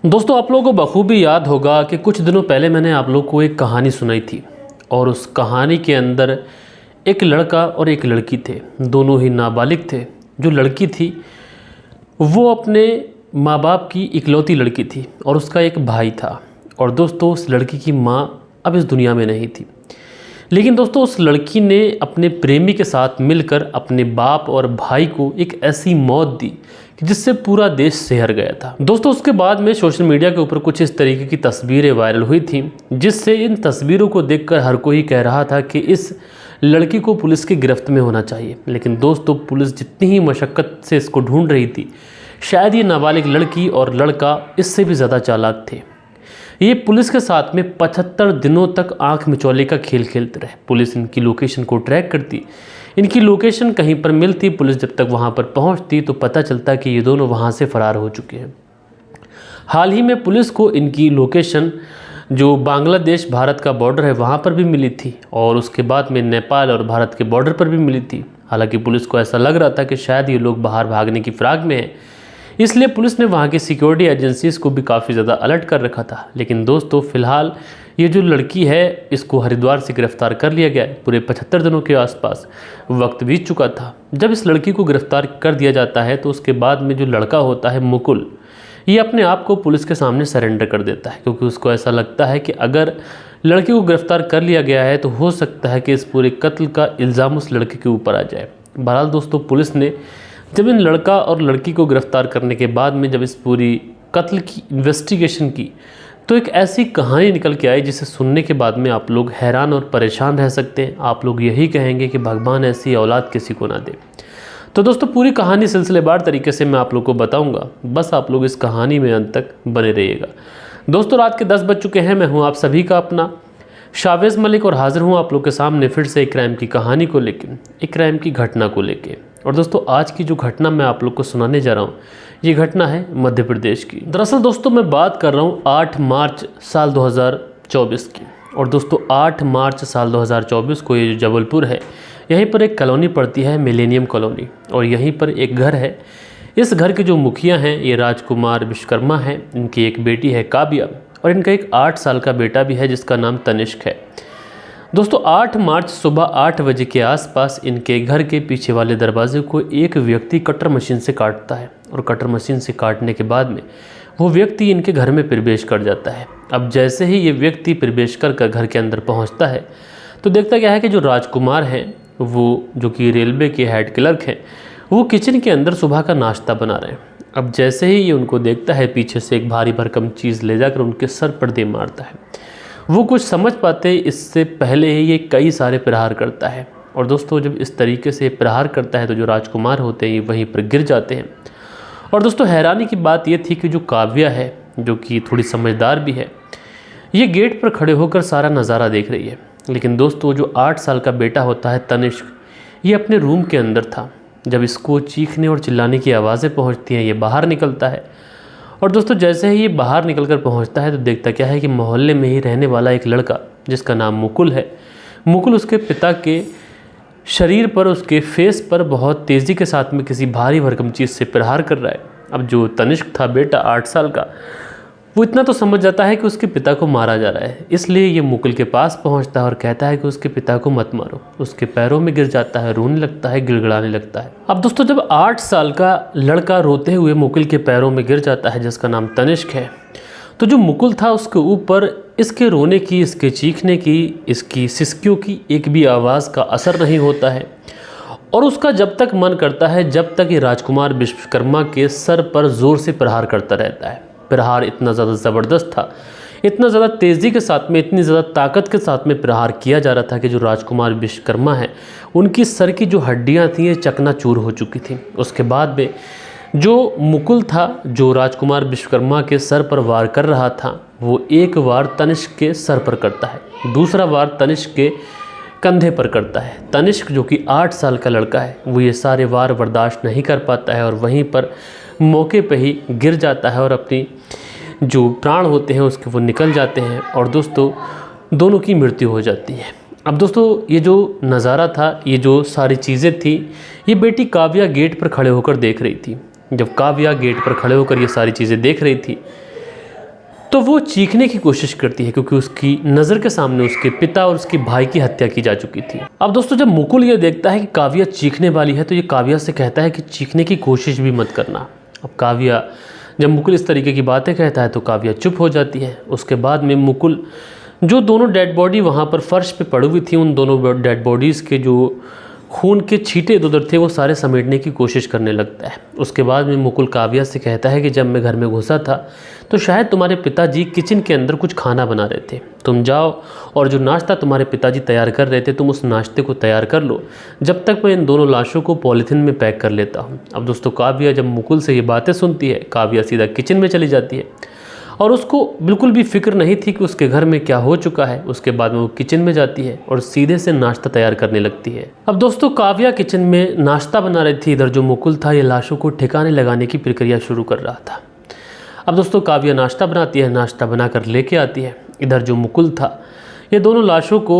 दोस्तों, आप लोगों को बखूबी याद होगा कि कुछ दिनों पहले मैंने आप लोगों को एक कहानी सुनाई थी और उस कहानी के अंदर एक लड़का और एक लड़की थे। दोनों ही नाबालिग थे। जो लड़की थी वो अपने माँ बाप की इकलौती लड़की थी और उसका एक भाई था। और दोस्तों, उस लड़की की माँ अब इस दुनिया में नहीं थी। लेकिन दोस्तों, उस लड़की ने अपने प्रेमी के साथ मिलकर अपने बाप और भाई को एक ऐसी मौत दी कि जिससे पूरा देश सिहर गया था। दोस्तों, उसके बाद में सोशल मीडिया के ऊपर कुछ इस तरीके की तस्वीरें वायरल हुई थी, जिससे इन तस्वीरों को देखकर हर कोई कह रहा था कि इस लड़की को पुलिस की गिरफ्त में होना चाहिए। लेकिन दोस्तों, पुलिस जितनी ही मशक्क़त से इसको ढूंढ रही थी, शायद ये नाबालिग लड़की और लड़का इससे भी ज़्यादा चालाक थे। ये पुलिस के साथ में 75 दिनों तक आंख मिचौले का खेल खेलते रहे। पुलिस इनकी लोकेशन को ट्रैक करती, इनकी लोकेशन कहीं पर मिलती, पुलिस जब तक वहां पर पहुंचती तो पता चलता कि ये दोनों वहां से फरार हो चुके हैं। हाल ही में पुलिस को इनकी लोकेशन जो बांग्लादेश भारत का बॉर्डर है वहाँ पर भी मिली थी और उसके बाद में नेपाल और भारत के बॉर्डर पर भी मिली थी। हालांकि पुलिस को ऐसा लग रहा था कि शायद ये लोग बाहर भागने की फिराक में हैं, इसलिए पुलिस ने वहाँ की सिक्योरिटी एजेंसीज़ को भी काफ़ी ज़्यादा अलर्ट कर रखा था। लेकिन दोस्तों, फ़िलहाल ये जो लड़की है इसको हरिद्वार से गिरफ्तार कर लिया गया है। पूरे 75 दिनों के आसपास वक्त बीत चुका था। जब इस लड़की को गिरफ्तार कर दिया जाता है तो उसके बाद में जो लड़का होता है मुकुल, ये अपने आप को पुलिस के सामने सरेंडर कर देता है, क्योंकि उसको ऐसा लगता है कि अगर लड़की को गिरफ्तार कर लिया गया है तो हो सकता है कि इस पूरे कत्ल का इल्ज़ाम उस लड़के के ऊपर आ जाए। बहरहाल दोस्तों, पुलिस ने जब इन लड़का और लड़की को गिरफ्तार करने के बाद में जब इस पूरी कत्ल की इन्वेस्टिगेशन की तो एक ऐसी कहानी निकल के आई जिसे सुनने के बाद में आप लोग हैरान और परेशान रह सकते हैं। आप लोग यही कहेंगे कि भगवान ऐसी औलाद किसी को ना दे। तो दोस्तों, पूरी कहानी सिलसिलेवार तरीके से मैं आप लोग को बताऊंगा, बस आप लोग इस कहानी में अंत तक बने रहिएगा। दोस्तों, रात के 10 बज चुके हैं। मैं हूं आप सभी का अपना शावेज़ मलिक और हाजिर हूं आप लोग के सामने फिर से एक क्राइम की कहानी को लेके, एक क्राइम की घटना को लेके। और दोस्तों, आज की जो घटना मैं आप लोग को सुनाने जा रहा हूँ, ये घटना है मध्य प्रदेश की। दरअसल दोस्तों, मैं बात कर रहा हूँ 8 मार्च साल 2024 की। और दोस्तों, 8 मार्च साल 2024 को ये जो जबलपुर है, यहीं पर एक कॉलोनी पड़ती है, मिलेनियम कॉलोनी, और यहीं पर एक घर है। इस घर के जो मुखिया हैं ये राजकुमार विश्वकर्मा हैं। इनकी एक बेटी है काव्या और इनका एक 8 साल का बेटा भी है जिसका नाम तनिष्क है। दोस्तों, 8 मार्च सुबह 8 बजे के आसपास इनके घर के पीछे वाले दरवाजे को एक व्यक्ति कटर मशीन से काटता है और कटर मशीन से काटने के बाद में वो व्यक्ति इनके घर में प्रवेश कर जाता है। अब जैसे ही ये व्यक्ति प्रवेश कर घर के अंदर पहुंचता है तो देखता क्या है कि जो राजकुमार हैं, वो जो कि रेलवे के हेड क्लर्क हैं, वो किचन के अंदर सुबह का नाश्ता बना रहे हैं। अब जैसे ही ये उनको देखता है, पीछे से एक भारी भरकम चीज़ ले जाकर उनके सर पर दे मारता है। वो कुछ समझ पाते इससे पहले ही ये कई सारे प्रहार करता है। और दोस्तों, जब इस तरीके से प्रहार करता है तो जो राजकुमार होते हैं ये वहीं पर गिर जाते हैं। और दोस्तों, हैरानी की बात ये थी कि जो काव्या है, जो कि थोड़ी समझदार भी है, ये गेट पर खड़े होकर सारा नज़ारा देख रही है। लेकिन दोस्तों, जो 8 साल का बेटा होता है तनिष्क, ये अपने रूम के अंदर था। जब इसको चीखने और चिल्लाने की आवाज़ें पहुँचती हैं, ये बाहर निकलता है। और दोस्तों, जैसे ही ये बाहर निकलकर पहुंचता है तो देखता क्या है कि मोहल्ले में ही रहने वाला एक लड़का जिसका नाम मुकुल है, मुकुल उसके पिता के शरीर पर, उसके फेस पर बहुत तेज़ी के साथ में किसी भारी भरकम चीज़ से प्रहार कर रहा है। अब जो तनिष्क था बेटा 8 साल का, वो इतना तो समझ जाता है कि उसके पिता को मारा जा रहा है, इसलिए ये मुकुल के पास पहुंचता है और कहता है कि उसके पिता को मत मारो। उसके पैरों में गिर जाता है, रोने लगता है, गिड़गिड़ाने लगता है। अब दोस्तों, जब 8 साल का लड़का रोते हुए मुकुल के पैरों में गिर जाता है जिसका नाम तनिष्क है, तो जो मुकुल था उसके ऊपर इसके रोने की, इसके चीखने की, इसकी सिसकियों की एक भी आवाज़ का असर नहीं होता है। और उसका जब तक मन करता है, जब तक ये राजकुमार विश्वकर्मा के सर पर ज़ोर से प्रहार करता रहता है। प्रहार इतना ज़्यादा ज़बरदस्त था, इतना ज़्यादा तेज़ी के साथ में, इतनी ज़्यादा ताकत के साथ में प्रहार किया जा रहा था कि जो राजकुमार विश्वकर्मा है, उनकी सर की जो हड्डियां थीं ये चकनाचूर हो चुकी थीं। उसके बाद में जो मुकुल था, जो राजकुमार विश्वकर्मा के सर पर वार कर रहा था, वो एक वार तनिष्क के सर पर करता है, दूसरा वार तनिष्क के कंधे पर करता है। तनिष्क जो कि 8 साल का लड़का है, वो ये सारे वार बर्दाश्त नहीं कर पाता है और वहीं पर मौके पे ही गिर जाता है और अपनी जो प्राण होते हैं उसके वो निकल जाते हैं। और दोस्तों, दोनों की मृत्यु हो जाती है। अब दोस्तों, ये जो नज़ारा था, ये जो सारी चीज़ें थी, ये बेटी काव्या गेट पर खड़े होकर देख रही थी। जब काव्या गेट पर खड़े होकर ये सारी चीज़ें देख रही थी तो वो चीखने की कोशिश करती है क्योंकि उसकी नज़र के सामने उसके पिता और उसके भाई की हत्या की जा चुकी थी। अब दोस्तों जब मुकुल ये देखता है कि काव्या चीखने वाली है तो ये काव्या से कहता है कि चीखने की कोशिश भी मत करना। अब काव्या जब मुकुल इस तरीके की बातें कहता है तो काव्या चुप हो जाती है। उसके बाद में मुकुल जो दोनों डेड बॉडी वहाँ पर फर्श पे पड़ी हुई थी, उन दोनों डेड बॉडीज़ के जो खून के छींटे इधर उधर थे वो सारे समेटने की कोशिश करने लगता है। उसके बाद में मुकुल काव्या से कहता है कि जब मैं घर में घुसा था तो शायद तुम्हारे पिताजी किचन के अंदर कुछ खाना बना रहे थे, तुम जाओ और जो नाश्ता तुम्हारे पिताजी तैयार कर रहे थे तुम उस नाश्ते को तैयार कर लो, जब तक मैं इन दोनों लाशों को पॉलीथिन में पैक कर लेता हूँ। अब दोस्तों काव्या जब मुकुल से ये बातें सुनती है, काव्या सीधा किचन में चली जाती है और उसको बिल्कुल भी फिक्र नहीं थी कि उसके घर में क्या हो चुका है। उसके बाद में वो किचन में जाती है और सीधे से नाश्ता तैयार करने लगती है। अब दोस्तों काव्या किचन में नाश्ता बना रही थी, इधर जो मुकुल था ये लाशों को ठिकाने लगाने की प्रक्रिया शुरू कर रहा था। अब दोस्तों काव्या नाश्ता बनाती है, नाश्ता बनाकर लेके आती है। इधर जो मुकुल था ये दोनों लाशों को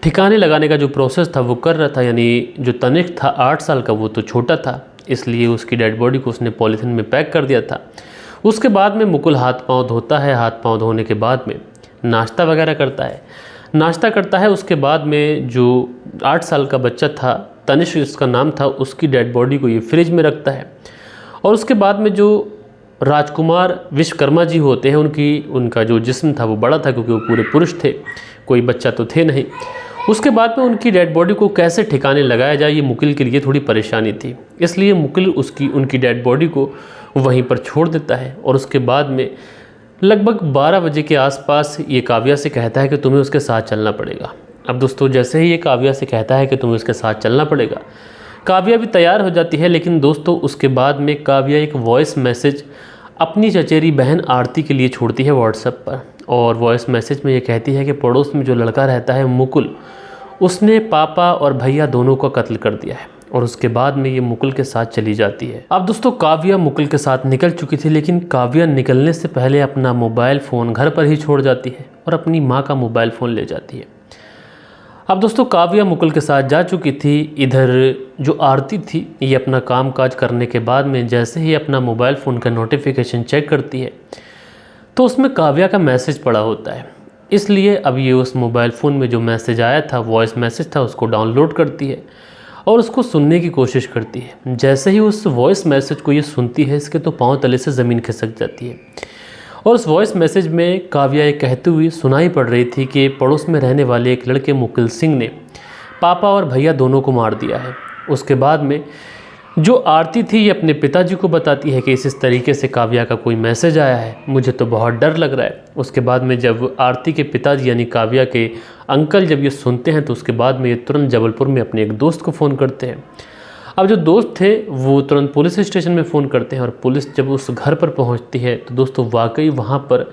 ठिकाने लगाने का जो प्रोसेस था वो कर रहा था। यानी जो तनिष्क था 8 साल का वो तो छोटा था, इसलिए उसकी डेड बॉडी को उसने पॉलीथिन में पैक कर दिया था। उसके बाद में मुकुल हाथ पांव धोता है, हाथ पांव धोने के बाद में नाश्ता वगैरह करता है। उसके बाद में जो 8 साल का बच्चा था तनिष्क जिसका नाम था, उसकी डेड बॉडी को ये फ्रिज में रखता है। और उसके बाद में जो राजकुमार विश्वकर्मा जी होते हैं उनका जो जिस्म था वो बड़ा था क्योंकि वो पूरे पुरुष थे, कोई बच्चा तो थे नहीं। उसके बाद में उनकी डेड बॉडी को कैसे ठिकाने लगाया जाए ये मुकुल के लिए थोड़ी परेशानी थी, इसलिए मुकुल उनकी डेड बॉडी को वहीं पर छोड़ देता है। और उसके बाद में लगभग 12 बजे के आसपास ये काव्या से कहता है कि तुम्हें उसके साथ चलना पड़ेगा। अब दोस्तों जैसे ही ये काव्या से कहता है कि तुम्हें उसके साथ चलना पड़ेगा, काव्या भी तैयार हो जाती है। लेकिन दोस्तों उसके बाद में काव्या एक वॉइस मैसेज अपनी चचेरी बहन आरती के लिए छोड़ती है व्हाट्सएप पर। और वॉइस मैसेज में ये कहती है कि पड़ोस में जो लड़का रहता है मुकुल, उसने पापा और भैया दोनों का कत्ल कर दिया है। और उसके बाद में ये मुकुल के साथ चली जाती है। अब दोस्तों काव्या मुकुल के साथ निकल चुकी थी, लेकिन काव्या निकलने से पहले अपना मोबाइल फ़ोन घर पर ही छोड़ जाती है और अपनी माँ का मोबाइल फ़ोन ले जाती है। अब दोस्तों काव्या मुकुल के साथ जा चुकी थी। इधर जो आरती थी ये अपना काम काज करने के बाद में जैसे ही अपना मोबाइल फ़ोन का नोटिफिकेशन चेक करती है तो उसमें काव्या का मैसेज पड़ा होता है। इसलिए अब ये उस मोबाइल फ़ोन में जो मैसेज आया था, वॉइस मैसेज था, उसको डाउनलोड करती है और उसको सुनने की कोशिश करती है। जैसे ही उस वॉइस मैसेज को ये सुनती है, इसके तो पाँव तले से ज़मीन खिसक जाती है। और उस वॉइस मैसेज में काव्या ये कहती हुई सुनाई पड़ रही थी कि पड़ोस में रहने वाले एक लड़के मुकुल सिंह ने पापा और भैया दोनों को मार दिया है। उसके बाद में जो आरती थी ये अपने पिताजी को बताती है कि इस तरीके से काव्या का कोई मैसेज आया है, मुझे तो बहुत डर लग रहा है। उसके बाद में जब आरती के पिताजी यानी काव्या के अंकल जब ये सुनते हैं तो उसके बाद में ये तुरंत जबलपुर में अपने एक दोस्त को फ़ोन करते हैं। अब जो दोस्त थे वो तुरंत पुलिस स्टेशन में फ़ोन करते हैं और पुलिस जब उस घर पर पहुंचती है तो दोस्तों वाकई वहां पर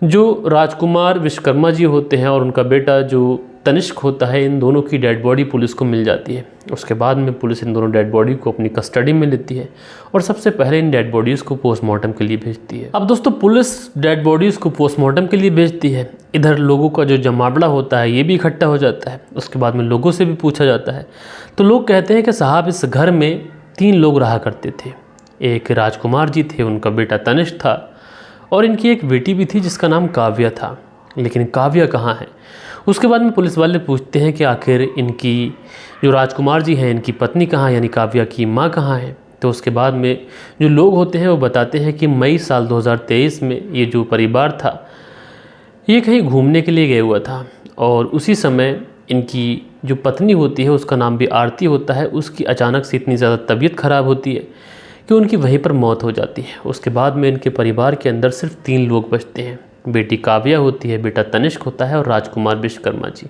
जो राजकुमार विश्वकर्मा जी होते हैं और उनका बेटा जो तनिष्क होता है, इन दोनों की डेड बॉडी पुलिस को मिल जाती है। उसके बाद में पुलिस इन दोनों डेड बॉडी को अपनी कस्टडी में लेती है और सबसे पहले इन डेड बॉडीज़ को पोस्टमार्टम के लिए भेजती है। अब दोस्तों पुलिस डेड बॉडीज़ को पोस्टमार्टम के लिए भेजती है। इधर लोगों का जो जमावड़ा होता है ये भी इकट्ठा हो जाता है। उसके बाद में लोगों से भी पूछा जाता है तो लोग कहते हैं कि साहब इस घर में 3 लोग रहा करते थे। एक राजकुमार जी थे, उनका बेटा तनिष्क था और इनकी एक बेटी भी थी जिसका नाम काव्या था। लेकिन काव्या कहाँ है? उसके बाद में पुलिस वाले पूछते हैं कि आखिर इनकी जो राजकुमार जी हैं इनकी पत्नी कहाँ है, यानी काव्या की माँ कहाँ है? तो उसके बाद में जो लोग होते हैं वो बताते हैं कि मई साल 2023 में ये जो परिवार था ये कहीं घूमने के लिए गया हुआ था और उसी समय इनकी जो पत्नी होती है उसका नाम भी आरती होता है, उसकी अचानक से इतनी ज़्यादा तबीयत ख़राब होती है कि उनकी वहीं पर मौत हो जाती है। उसके बाद में इनके परिवार के अंदर सिर्फ 3 लोग बचते हैं। बेटी काव्या होती है, बेटा तनिष्क होता है और राजकुमार विश्वकर्मा जी।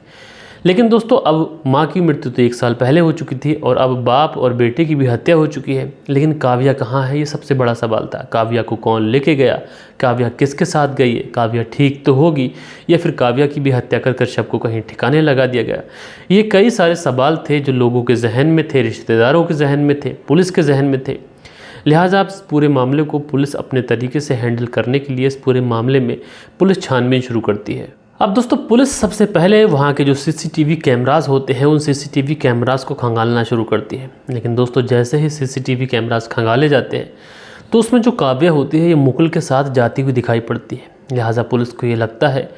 लेकिन दोस्तों अब माँ की मृत्यु तो 1 साल पहले हो चुकी थी और अब बाप और बेटे की भी हत्या हो चुकी है। लेकिन काव्या कहाँ है, ये सबसे बड़ा सवाल था। काव्या को कौन लेके गया, काव्या किसके साथ गई है, काव्या ठीक तो होगी या फिर काव्या की भी हत्या कर शव को कहीं ठिकाने लगा दिया गया। ये कई सारे सवाल थे जो लोगों के जहन में थे, रिश्तेदारों के जहन में थे, पुलिस के जहन में थे। लिहाजा आप इस पूरे मामले को पुलिस अपने तरीके से हैंडल करने के लिए इस पूरे मामले में पुलिस छानबीन शुरू करती है। अब दोस्तों पुलिस सबसे पहले वहाँ के जो सीसीटीवी कैमरास होते हैं उन सीसीटीवी कैमरास को खंगालना शुरू करती है। लेकिन दोस्तों जैसे ही सीसीटीवी कैमरास खंगाले जाते हैं तो उसमें जो काव्या होती है ये मुकुल के साथ जाती हुई दिखाई पड़ती है। लिहाजा पुलिस को ये लगता है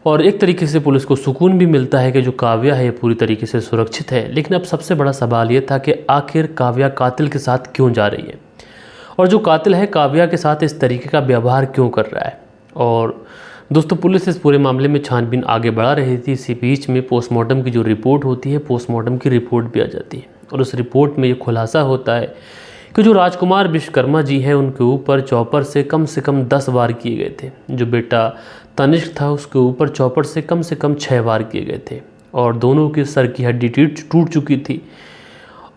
और एक तरीके से पुलिस को सुकून भी मिलता है कि जो काव्या है ये पूरी तरीके से सुरक्षित है। लेकिन अब सबसे बड़ा सवाल ये था कि आखिर काव्या कातिल के साथ क्यों जा रही है और जो कातिल है काव्या के साथ इस तरीके का व्यवहार क्यों कर रहा है। और दोस्तों पुलिस इस पूरे मामले में छानबीन आगे बढ़ा रही थी। इसी बीच में पोस्टमार्टम की जो रिपोर्ट होती है, पोस्टमार्टम की रिपोर्ट भी आ जाती है और उस रिपोर्ट में ये खुलासा होता है कि जो राजकुमार विश्वकर्मा जी हैं उनके ऊपर चॉपर से कम 10 वार किए गए थे। जो बेटा तनिष्क था उसके ऊपर चॉपर से कम 6 वार किए गए थे और दोनों के सर की हड्डी टूट चुकी थी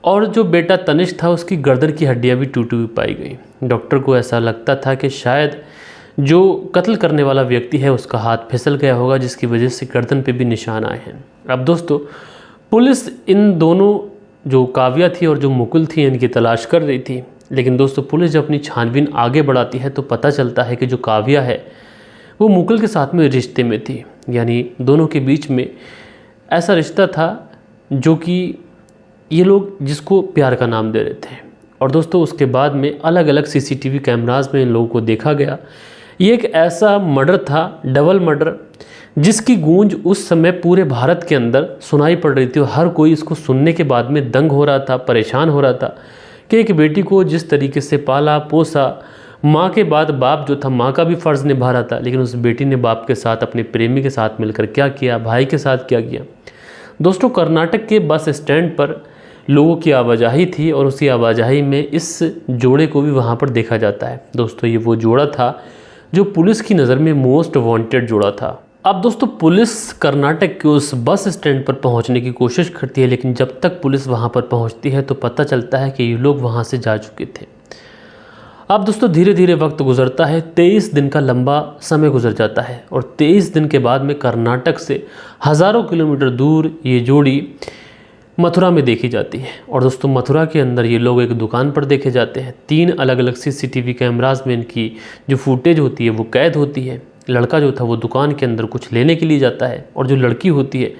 और जो बेटा तनिष्क था उसकी गर्दन की हड्डियां भी टूटी हुई पाई गई। डॉक्टर को ऐसा लगता था कि शायद जो कत्ल करने वाला व्यक्ति है उसका हाथ फिसल गया होगा, जिसकी वजह से गर्दन पे भी निशान आए हैं। अब दोस्तों पुलिस इन दोनों जो काव्या थी और जो मुकुल थी इनकी तलाश कर रही थी। लेकिन दोस्तों पुलिस जब अपनी छानबीन आगे बढ़ाती है तो पता चलता है कि जो काव्या है वो मुकुल के साथ में रिश्ते में थी, यानी दोनों के बीच में ऐसा रिश्ता था जो कि ये लोग जिसको प्यार का नाम दे रहे थे। और दोस्तों उसके बाद में अलग अलग सीसीटीवी कैमरास में इन लोगों को देखा गया। ये एक ऐसा मर्डर था, डबल मर्डर, जिसकी गूंज उस समय पूरे भारत के अंदर सुनाई पड़ रही थी और हर कोई इसको सुनने के बाद में दंग हो रहा था, परेशान हो रहा था कि एक बेटी को जिस तरीके से पाला पोसा, माँ के बाद बाप जो था माँ का भी फ़र्ज़ निभा रहा था, लेकिन उस बेटी ने बाप के साथ अपने प्रेमी के साथ मिलकर क्या किया, भाई के साथ क्या किया। दोस्तों कर्नाटक के बस स्टैंड पर लोगों की आवाजाही थी और उसी आवाजाही में इस जोड़े को भी वहाँ पर देखा जाता है। दोस्तों ये वो जोड़ा था जो पुलिस की नज़र में मोस्ट वांटेड जोड़ा था। अब दोस्तों पुलिस कर्नाटक के उस बस स्टैंड पर पहुंचने की कोशिश करती है, लेकिन जब तक पुलिस वहां पर पहुंचती है तो पता चलता है कि ये लोग वहां से जा चुके थे। अब दोस्तों धीरे धीरे वक्त गुजरता है, 23 दिन का लंबा समय गुजर जाता है और 23 दिन के बाद में कर्नाटक से हज़ारों किलोमीटर दूर ये जोड़ी मथुरा में देखी जाती है। और दोस्तों मथुरा के अंदर ये लोग एक दुकान पर देखे जाते हैं। 3 अलग अलग सीसीटीवी कैमरास में इनकी जो फुटेज होती है वो कैद होती है। लड़का जो था वो दुकान के अंदर कुछ लेने के लिए जाता है और जो लड़की होती है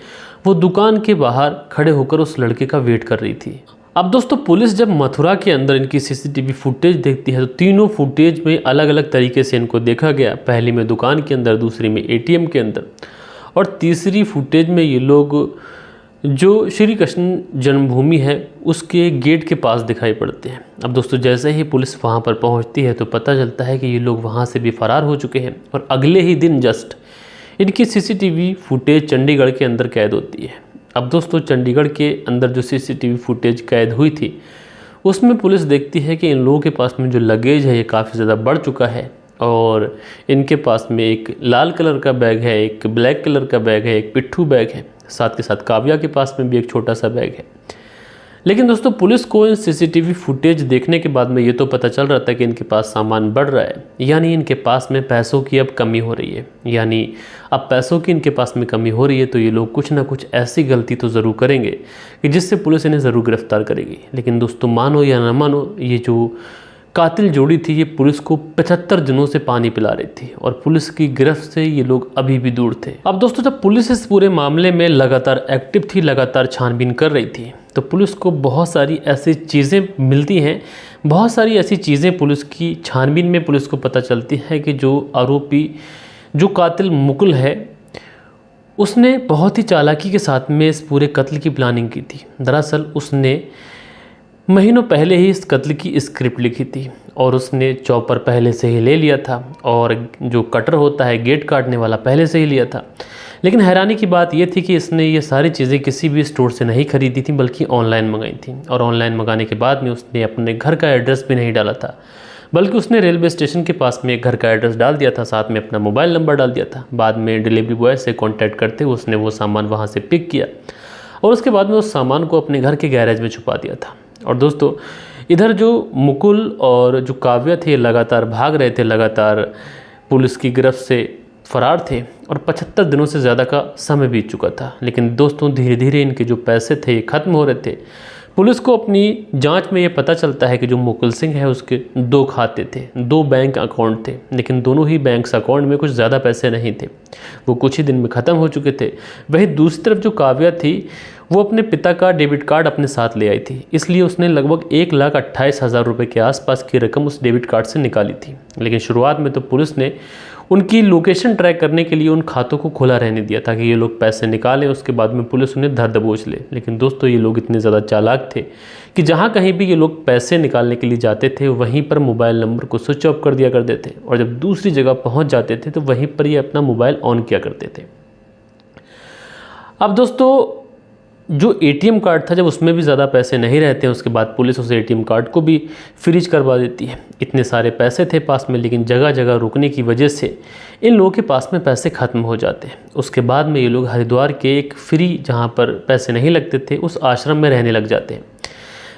वो दुकान के बाहर खड़े होकर उस लड़के का वेट कर रही थी। अब दोस्तों पुलिस जब मथुरा के अंदर इनकी सीसीटीवी फुटेज देखती है तो तीनों फुटेज में अलग अलग तरीके से इनको देखा गया। पहली में दुकान के अंदर, दूसरी में एटीएम के अंदर और तीसरी फुटेज में ये लोग जो श्री कृष्ण जन्मभूमि है उसके गेट के पास दिखाई पड़ते हैं। अब दोस्तों जैसे ही पुलिस वहां पर पहुंचती है तो पता चलता है कि ये लोग वहां से भी फरार हो चुके हैं और अगले ही दिन जस्ट इनकी सीसीटीवी फुटेज चंडीगढ़ के अंदर कैद होती है। अब दोस्तों चंडीगढ़ के अंदर जो सीसीटीवी फुटेज कैद हुई थी उसमें पुलिस देखती है कि इन लोगों के पास में जो लगेज है ये काफ़ी ज़्यादा बढ़ चुका है और इनके पास में एक लाल कलर का बैग है, एक ब्लैक कलर का बैग है, एक पिट्ठू बैग है, साथ के साथ काव्या के पास में भी एक छोटा सा बैग है। लेकिन दोस्तों पुलिस को इन सीसीटीवी फुटेज देखने के बाद में ये तो पता चल रहा था कि इनके पास सामान बढ़ रहा है, यानी इनके पास में पैसों की अब कमी हो रही है। यानी अब पैसों की इनके पास में कमी हो रही है तो ये लोग कुछ ना कुछ ऐसी गलती तो ज़रूर करेंगे कि जिससे पुलिस इन्हें ज़रूर गिरफ्तार करेगी। लेकिन दोस्तों मानो या ना मानो ये जो कातिल जोड़ी थी ये पुलिस को 75 दिनों से पानी पिला रही थी और पुलिस की गिरफ्त से ये लोग अभी भी दूर थे। अब दोस्तों जब पुलिस इस पूरे मामले में लगातार एक्टिव थी, लगातार छानबीन कर रही थी, तो पुलिस को बहुत सारी ऐसी चीज़ें मिलती हैं, बहुत सारी ऐसी चीज़ें पुलिस की छानबीन में पुलिस को पता चलती है कि जो आरोपी, जो कातिल मुकुल है, उसने बहुत ही चालाकी के साथ में इस पूरे कत्ल की प्लानिंग की थी। दरअसल उसने महीनों पहले ही इस कत्ल की स्क्रिप्ट लिखी थी और उसने चॉपर पहले से ही ले लिया था और जो कटर होता है गेट काटने वाला पहले से ही लिया था। लेकिन हैरानी की बात यह थी कि इसने ये सारी चीज़ें किसी भी स्टोर से नहीं खरीदी थी बल्कि ऑनलाइन मंगाई थी और ऑनलाइन मंगाने के बाद में उसने अपने घर का एड्रेस भी नहीं डाला था, बल्कि उसने रेलवे स्टेशन के पास में एक घर का एड्रेस डाल दिया था, साथ में अपना मोबाइल नंबर डाल दिया था। बाद में डिलीवरी बॉय से कॉन्टैक्ट करते हुए उसने वो सामान वहाँ से पिक किया और उसके बाद में उस सामान को अपने घर के गैरेज में छुपा दिया था। और दोस्तों इधर जो मुकुल और जो काव्या थे लगातार भाग रहे थे, लगातार पुलिस की गिरफ्त से फरार थे और 75 दिनों से ज़्यादा का समय बीत चुका था। लेकिन दोस्तों धीरे धीरे इनके जो पैसे थे ये ख़त्म हो रहे थे। पुलिस को अपनी जांच में ये पता चलता है कि जो मुकुल सिंह है उसके 2 खाते थे, 2 बैंक अकाउंट थे, लेकिन दोनों ही बैंक अकाउंट में कुछ ज़्यादा पैसे नहीं थे, वो कुछ ही दिन में ख़त्म हो चुके थे। वहीं दूसरी तरफ जो काव्या थी वो अपने पिता का डेबिट कार्ड अपने साथ ले आई थी, इसलिए उसने लगभग 1,28,000 रुपये के आसपास की रकम उस डेबिट कार्ड से निकाली थी। लेकिन शुरुआत में तो पुलिस ने उनकी लोकेशन ट्रैक करने के लिए उन खातों को खुला रहने दिया ताकि ये लोग पैसे निकालें, उसके बाद में पुलिस उन्हें धर दबोच ले। लेकिन दोस्तों ये लोग इतने ज़्यादा चालाक थे कि जहाँ कहीं भी ये लोग पैसे निकालने के लिए जाते थे वहीं पर मोबाइल नंबर को स्विच ऑफ कर दिया करते थे, और जब दूसरी जगह पहुँच जाते थे तो वहीं पर ये अपना मोबाइल ऑन किया करते थे। अब दोस्तों जो एटीएम कार्ड था, जब उसमें भी ज़्यादा पैसे नहीं रहते हैं, उसके बाद पुलिस उस एटीएम कार्ड को भी फ्रीज करवा देती है। इतने सारे पैसे थे पास में, लेकिन जगह जगह रुकने की वजह से इन लोगों के पास में पैसे ख़त्म हो जाते हैं। उसके बाद में ये लोग हरिद्वार के एक फ्री, जहाँ पर पैसे नहीं लगते थे, उस आश्रम में रहने लग जाते हैं।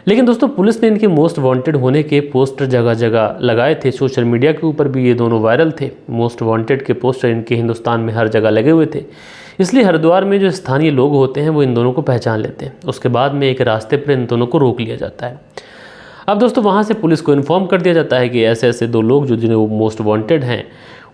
लेकिन दोस्तों पुलिस ने इनके मोस्ट वांटेड होने के पोस्टर जगह जगह लगाए थे। सोशल मीडिया के ऊपर भी ये दोनों वायरल थे। मोस्ट वांटेड के पोस्टर इनके हिंदुस्तान में हर जगह लगे हुए थे, इसलिए हरिद्वार में जो स्थानीय लोग होते हैं वो इन दोनों को पहचान लेते हैं। उसके बाद में एक रास्ते पर इन दोनों को रोक लिया जाता है। अब दोस्तों वहाँ से पुलिस को इन्फॉर्म कर दिया जाता है कि ऐसे ऐसे दो लोग जो जिन्हें वो मोस्ट वांटेड हैं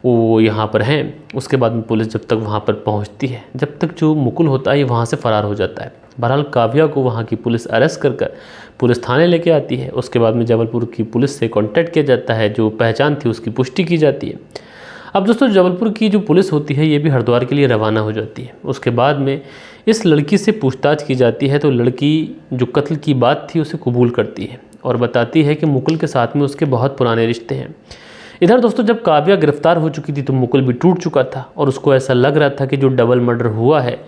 वो यहाँ पर हैं। उसके बाद में पुलिस जब तक वहाँ पर पहुँचती है, जब तक जो मुकुल होता है ये वहाँ से फ़रार हो जाता है। बहरहाल काव्या को वहाँ की पुलिस अरेस्ट कर पुलिस थाने लेके आती है। उसके बाद में जबलपुर की पुलिस से कांटेक्ट किया जाता है, जो पहचान थी उसकी पुष्टि की जाती है। अब दोस्तों जबलपुर की जो पुलिस होती है ये भी हरिद्वार के लिए रवाना हो जाती है। उसके बाद में इस लड़की से पूछताछ की जाती है, तो लड़की जो कत्ल की बात थी उसे कबूल करती है और बताती है कि मुकुल के साथ में उसके बहुत पुराने रिश्ते हैं। इधर दोस्तों जब काव्या गिरफ्तार हो चुकी थी तो मुकुल भी टूट चुका था, और उसको ऐसा लग रहा था कि जो डबल मर्डर हुआ है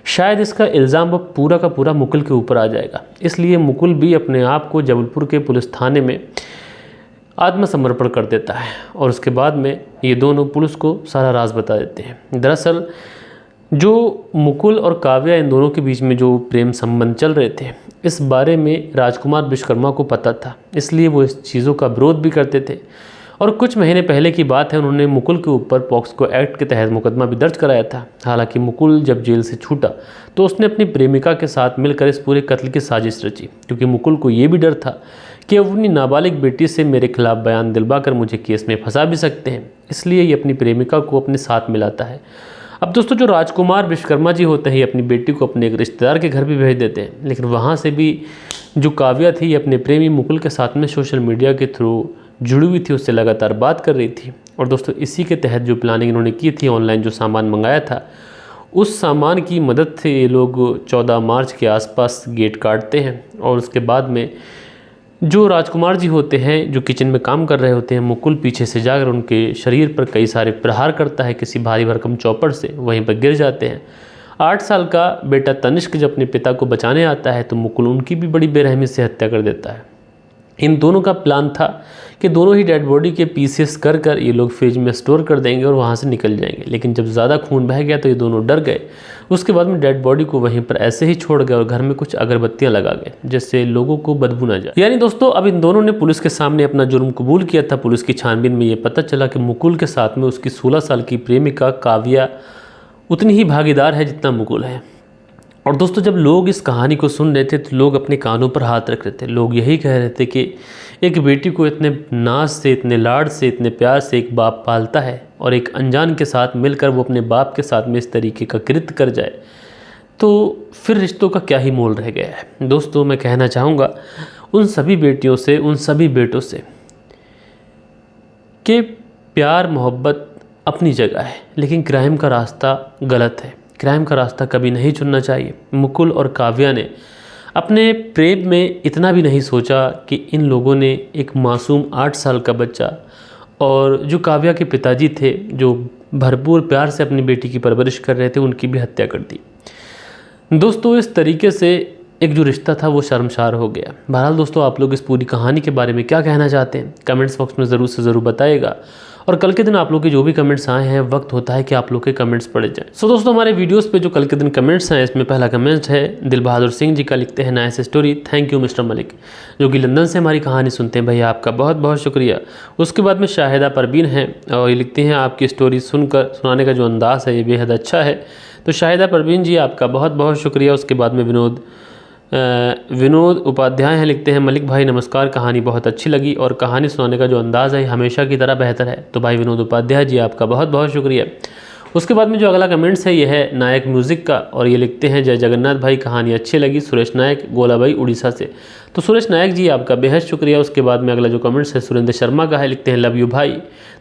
शायद इसका इल्ज़ाम अब पूरा का पूरा मुकुल के ऊपर आ जाएगा। इसलिए मुकुल भी अपने आप को जबलपुर के पुलिस थाने में आत्मसमर्पण कर देता है, और उसके बाद में ये दोनों पुलिस को सारा राज बता देते हैं। दरअसल जो मुकुल और काव्या इन दोनों के बीच में जो प्रेम संबंध चल रहे थे, इस बारे में राजकुमार विश्वकर्मा को पता था, इसलिए वो इस चीज़ों का विरोध भी करते थे। और कुछ महीने पहले की बात है, उन्होंने मुकुल के ऊपर पॉक्सो एक्ट के तहत मुकदमा भी दर्ज कराया था। हालांकि मुकुल जब जेल से छूटा तो उसने अपनी प्रेमिका के साथ मिलकर इस पूरे कत्ल की साजिश रची, क्योंकि मुकुल को ये भी डर था कि अपनी नाबालिग बेटी से मेरे खिलाफ बयान दिलवा कर मुझे केस में फंसा भी सकते हैं, इसलिए ये अपनी प्रेमिका को अपने साथ मिलाता है। अब दोस्तों जो राजकुमार विश्वकर्मा जी होते हैं, ये अपनी बेटी को अपने एक रिश्तेदार के घर भी भेज देते हैं, लेकिन वहाँ से भी जो काव्या थी ये अपने प्रेमी मुकुल के साथ में सोशल मीडिया के थ्रू जुड़ी हुई थी, उससे लगातार बात कर रही थी। और दोस्तों इसी के तहत जो प्लानिंग इन्होंने की थी, ऑनलाइन जो सामान मंगाया था, उस सामान की मदद से ये लोग 14 मार्च के आसपास गेट काटते हैं। और उसके बाद में जो राजकुमार जी होते हैं, जो किचन में काम कर रहे होते हैं, मुकुल पीछे से जाकर उनके शरीर पर कई सारे प्रहार करता है किसी भारी भरकम चौपड़ से, वहीं पर गिर जाते हैं। 8 साल का बेटा तनिष्क जब अपने पिता को बचाने आता है तो मुकुल उनकी भी बड़ी बेरहमी से हत्या कर देता है। इन दोनों का प्लान था कि दोनों ही डेड बॉडी के पीसेस कर कर ये लोग फ्रिज में स्टोर कर देंगे और वहाँ से निकल जाएंगे, लेकिन जब ज़्यादा खून बह गया तो ये दोनों डर गए। उसके बाद में डेड बॉडी को वहीं पर ऐसे ही छोड़ गए और घर में कुछ अगरबत्तियां लगा गए जिससे लोगों को बदबू ना जाए। यानी दोस्तों अब इन दोनों ने पुलिस के सामने अपना जुर्म कबूल किया था। पुलिस की छानबीन में ये पता चला कि मुकुल के साथ में उसकी 16 साल की प्रेमिका काव्या उतनी ही भागीदार है जितना मुकुल है। और दोस्तों जब लोग इस कहानी को सुन रहे थे तो लोग अपने कानों पर हाथ रख रहे थे। लोग यही कह रहे थे कि एक बेटी को इतने नाज से, इतने लाड से, इतने प्यार से एक बाप पालता है और एक अनजान के साथ मिलकर वो अपने बाप के साथ में इस तरीके का कृत्य कर जाए तो फिर रिश्तों का क्या ही मोल रह गया है। दोस्तों मैं कहना चाहूँगा उन सभी बेटियों से, उन सभी बेटों से कि प्यार मोहब्बत अपनी जगह है, लेकिन क्राइम का रास्ता गलत है। क्राइम का रास्ता कभी नहीं चुनना चाहिए। मुकुल और काव्या ने अपने प्रेम में इतना भी नहीं सोचा कि इन लोगों ने एक मासूम 8 साल का बच्चा और जो काव्या के पिताजी थे जो भरपूर प्यार से अपनी बेटी की परवरिश कर रहे थे, उनकी भी हत्या कर दी। दोस्तों इस तरीके से एक जो रिश्ता था वो शर्मसार हो गया। बहरहाल दोस्तों आप लोग इस पूरी कहानी के बारे में क्या कहना चाहते हैं कमेंट्स बॉक्स में ज़रूर से ज़रूर बताइएगा। और कल के दिन आप लोग के जो भी कमेंट्स आए हैं वक्त होता है कि आप लोग के कमेंट्स पढ़े जाएं। सो दोस्तों हमारे वीडियोस पे जो कल के दिन कमेंट्स हैं इसमें पहला कमेंट है दिल बहादुर सिंह जी का, लिखते हैं nice story, thank you mister Malik, जो कि लंदन से हमारी कहानी सुनते हैं। भैया आपका बहुत बहुत शुक्रिया। उसके बाद में शाहिदा परवीन हैं और ये लिखते हैं आपकी स्टोरी सुनाने का जो अंदाज़ है ये बेहद अच्छा है। तो शाहिदा परवीन जी आपका बहुत बहुत शुक्रिया। उसके बाद में विनोद उपाध्याय हैं, लिखते हैं मलिक भाई नमस्कार, कहानी बहुत अच्छी लगी और कहानी सुनाने का जो अंदाज़ है हमेशा की तरह बेहतर है। तो भाई विनोद उपाध्याय जी आपका बहुत बहुत शुक्रिया। उसके बाद में जो अगला कमेंट्स है ये है नायक म्यूज़िक का, और ये लिखते हैं जय जगन्नाथ भाई, कहानी अच्छी लगी। सुरेश नायक, गोला भाई, उड़ीसा से। तो सुरेश नायक जी आपका बेहद शुक्रिया। उसके बाद में अगला जो कमेंट्स है सुरेंद्र शर्मा का है, लिखते हैं लव यू भाई,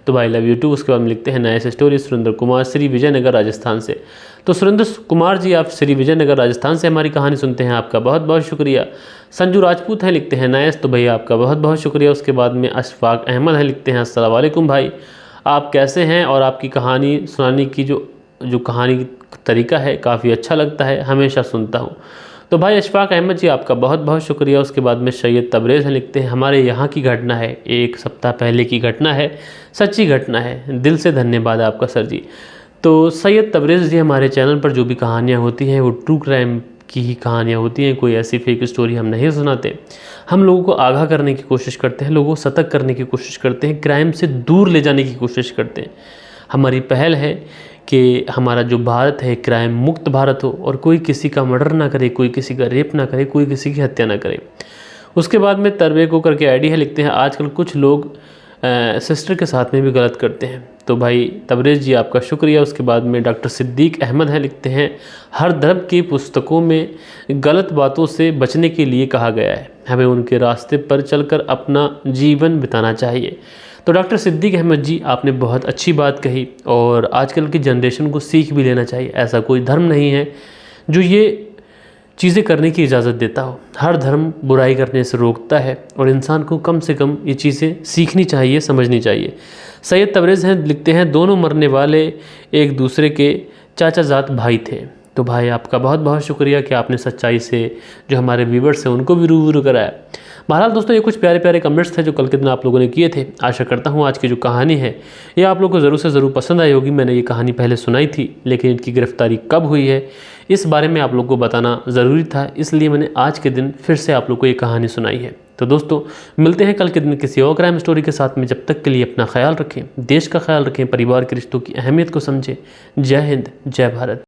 तो भाई लव यू टू। उसके बाद में लिखते हैं नाइस स्टोरी, सुरेंद्र कुमार, श्री विजयनगर राजस्थान से। तो सुरेंद्र कुमार जी आप श्री विजयनगर राजस्थान से हमारी कहानी सुनते हैं, आपका बहुत बहुत शुक्रिया। संजू राजपूत हैं, लिखते हैं नाइस, तो भैया आपका बहुत बहुत शुक्रिया। उसके बाद में अशफाक अहमद है, लिखते हैं अस्सलाम वालेकुम भाई, आप कैसे हैं, और आपकी कहानी सुनाने की जो कहानी तरीका है काफ़ी अच्छा लगता है, हमेशा सुनता हूँ। तो भाई अशफाक अहमद जी आपका बहुत बहुत शुक्रिया। उसके बाद में सैयद तबरेज़ हैं, लिखते हैं हमारे यहाँ की घटना है, 1 सप्ताह पहले की घटना है, सच्ची घटना है, दिल से धन्यवाद आपका सर जी। तो सैयद तबरेज़ जी हमारे चैनल पर जो भी कहानियाँ होती हैं वो ट्रू क्राइम की ही कहानियाँ होती हैं, कोई ऐसी फेक स्टोरी हम नहीं सुनाते। हम लोगों को आगाह करने की कोशिश करते हैं, लोगों को सतर्क करने की कोशिश करते हैं, क्राइम से दूर ले जाने की कोशिश करते हैं। हमारी पहल है कि हमारा जो भारत है क्राइम मुक्त भारत हो, और कोई किसी का मर्डर ना करे, कोई किसी का रेप ना करे, कोई किसी की हत्या ना करे। उसके बाद में तरबे को करके आईडी है, लिखते हैं आजकल कुछ लोग सिस्टर के साथ में भी गलत करते हैं। तो भाई तबरेज़ जी आपका शुक्रिया। उसके बाद में डॉक्टर सिद्दीक अहमद हैं, लिखते हैं हर धर्म की पुस्तकों में गलत बातों से बचने के लिए कहा गया है, हमें उनके रास्ते पर चलकर अपना जीवन बिताना चाहिए। तो डॉक्टर सिद्दीक अहमद जी आपने बहुत अच्छी बात कही, और आजकल की जनरेशन को सीख भी लेना चाहिए। ऐसा कोई धर्म नहीं है जो ये चीज़ें करने की इजाज़त देता हो, हर धर्म बुराई करने से रोकता है, और इंसान को कम से कम ये चीज़ें सीखनी चाहिए, समझनी चाहिए। सैयद तबरेज़ हैं, लिखते हैं दोनों मरने वाले एक दूसरे के चाचाजात भाई थे। तो भाई आपका बहुत बहुत शुक्रिया कि आपने सच्चाई से जो हमारे व्यूवर्स हैं उनको भी रूबरू कराया। बहरहाल दोस्तों ये कुछ प्यारे प्यारे कमेंट्स थे जो कल के दिन आप लोगों ने किए थे। आशा करता हूँ आज की जो कहानी है ये आप लोगों को ज़रूर से ज़रूर पसंद आई होगी। मैंने ये कहानी पहले सुनाई थी, लेकिन इनकी गिरफ्तारी कब हुई है इस बारे में आप लोगों को बताना ज़रूरी था, इसलिए मैंने आज के दिन फिर से आप लोग को ये कहानी सुनाई है। तो दोस्तों मिलते हैं कल के दिन किसी और क्राइम स्टोरी के साथ में। जब तक के लिए अपना ख्याल रखें, देश का ख्याल रखें, परिवार के रिश्तों की अहमियत को समझें। जय हिंद, जय भारत।